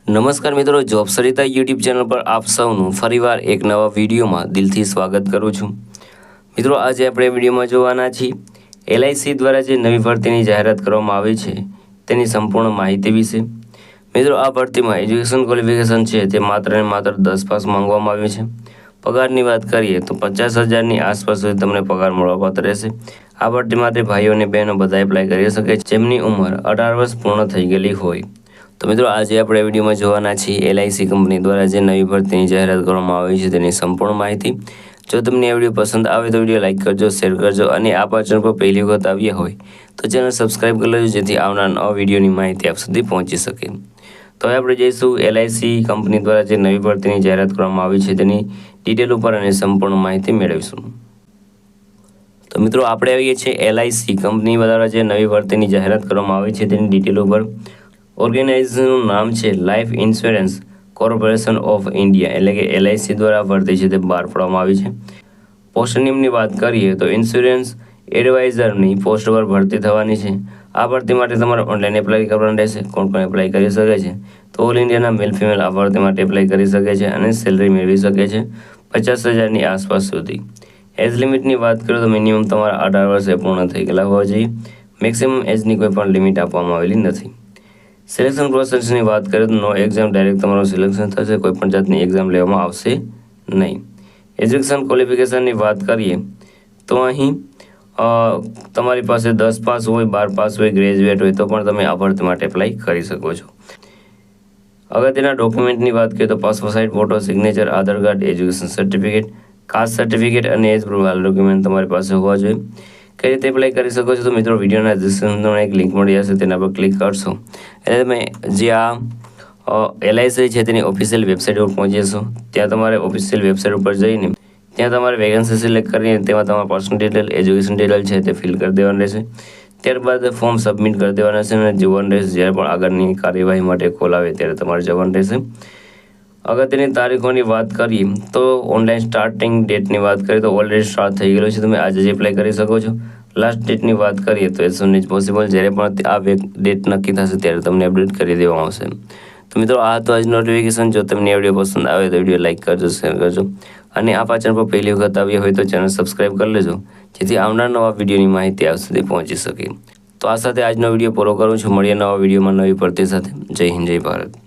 નમસ્કાર મિત્રો, job Sarita YouTube channel પર આપ સૌનું ફરીવાર એક નવા વિડીયોમાં દિલથી સ્વાગત કરું છું। મિત્રો, આજે આપણે વિડીયોમાં જોવાના છીએ LIC દ્વારા જે નવી ભરતીની જાહેરાત કરવામાં આવી છે તેની સંપૂર્ણ માહિતી વિશે। મિત્રો, આ ભરતીમાં એજ્યુકેશન ક્વોલિફિકેશન છે તે માત્ર ને માત્ર 10 પાસ માંગવામાં આવ્યું છે। પગારની વાત કરીએ તો 50,000ની આસપાસ સુધી તમને પગાર મળવાપાત્ર રહેશે। આ ભરતી માટે ભાઈઓ અને બહેનો બધા એપ્લાય કરી શકે છે જેમની ઉંમર 18 વર્ષ પૂર્ણ થઈ ગયેલી હોય। તો મિત્રો, આજે આપણે વિડીયોમાં જોવાના છીએ LIC કંપની દ્વારા જે નવી ભરતીની જાહેરાત કરવામાં આવી છે તેની સંપૂર્ણ માહિતી। જો તમને આ વિડીયો પસંદ આવે તો વિડીયો લાઇક કરજો, શેર કરજો અને આ ચેનલ પર પહેલી વખત આવ્યા હોય તો ચેનલ સબસ્ક્રાઇબ કરી લેજો જેથી આવનાર નવા વિડીયોની માહિતી આપ સુધી પહોંચી શકે। તો હવે આપણે જઈશું LIC કંપની દ્વારા જે નવી ભરતીની જાહેરાત કરવામાં આવી છે તેની ડિટેલ ઉપર અને સંપૂર્ણ માહિતી મેળવીશું। તો મિત્રો, આપણે આવીએ છીએ LIC કંપની દ્વારા જે નવી ભરતીની જાહેરાત કરવામાં આવી છે તેની ડિટેલ ઉપર। ઓર્ગેનાઇઝેશનનું નામ છે life insurance corporation of India એટલે કે LIC દ્વારા ભરતી છે તે બહાર પાડવામાં આવી છે। પોસ્ટ નેમની વાત કરીએ તો ઇન્સ્યોરન્સ એડવાઇઝરની પોસ્ટ પર ભરતી થવાની છે। આ ભરતી માટે તમારે ઓનલાઈન એપ્લાય કરવાનું રહેશે। કોણ એપ્લાય કરી શકે છે તો ઓલ ઇન્ડિયાના મેલ ફિમેલ આ ભરતી માટે એપ્લાય કરી શકે છે અને સેલરી મેળવી શકે છે 50,000ની આસપાસ સુધી। એજ લિમિટની વાત કરીએ તો મિનિમમ તમારા 18 વર્ષે પૂર્ણ થઈ ગયેલા હોવા જોઈએ। મેક્સિમમ એજની કોઈ પણ લિમિટ આપવામાં આવેલી નથી। સિલેક્શન પ્રોસેસની વાત કરીએ તો નો એક્ઝામ, ડાયરેક્ટ તમારું સિલેક્શન થશે, કોઈ પણ જાતની એક્ઝામ લેવામાં આવશે નહીં। એજ્યુકેશન ક્વોલિફિકેશનની વાત કરીએ તો અહીં તમારી પાસે 10 પાસ હોય, 12 પાસ હોય, ગ્રેજ્યુએટ હોય તો પણ તમે આ ભરતી માટે એપ્લાય કરી શકો છો। અગત્યના ડોક્યુમેન્ટની વાત કરીએ તો passport size photo, signature, Aadhaar card, education certificate, caste certificate અને એજ પ્રૂફ વાળા ડોક્યુમેન્ટ તમારી પાસે હોવા જોઈએ। કઈ રીતે એપ્લાય કરી શકો છો તો મિત્રો, વિડીયોના ડિસ્ક્રિપ્શનમાં એક લિંક મળી જશે, તેના પર ક્લિક કરશો એટલે તમે જે આ LIC છે તેની ઓફિશિયલ વેબસાઇટ ઉપર પહોંચી જશો। ત્યાં તમારે ઓફિશિયલ વેબસાઇટ ઉપર જઈને ત્યાં તમારે વેકેન્સી સિલેક્ટ કરીને તેમાં તમારા પર્સનલ ડિટેલ, એજ્યુકેશન ડિટેલ છે તે ફિલ કરી દેવાનું રહેશે। ત્યારબાદ ફોર્મ સબમિટ કરી દેવાના છે અને જોવાનું રહેશે। જ્યારે પણ આગળની કાર્યવાહી માટે કોલ આવે ત્યારે તમારે જવાનું રહેશે। અગત્યની તારીખોની વાત કરીએ તો ઓનલાઈન સ્ટાર્ટિંગ ડેટની વાત કરીએ તો ઓલરેડી સ્ટાર્ટ થઈ ગયેલો છે, તમે આજે જ એપ્લાય કરી શકો છો। લાસ્ટ ડેટની વાત કરીએ તો એઝ સૂન એઝ પોસિબલ, જ્યારે પણ આ ડેટ નક્કી થશે ત્યારે તમને અપડેટ કરી દેવામાં આવશે। તો મિત્રો, આ તો આજ નોટિફિકેશન। જો તમને આ વિડીયો પસંદ આવે તો વિડીયો લાઇક કરજો, શેર કરજો અને આ ચેનલ પર પહેલી વખત આવ્યા હોય તો ચેનલ સબસ્ક્રાઇબ કરી લેજો જેથી આવનાર નવા વિડીયોની માહિતી આપ સુધી પહોંચી શકે। તો આ સાથે આજનો વિડીયો પૂરો કરું છું। મળીએ નવા વિડીયોમાં નવી ભરતી સાથે। જય હિન્દ, જય ભારત।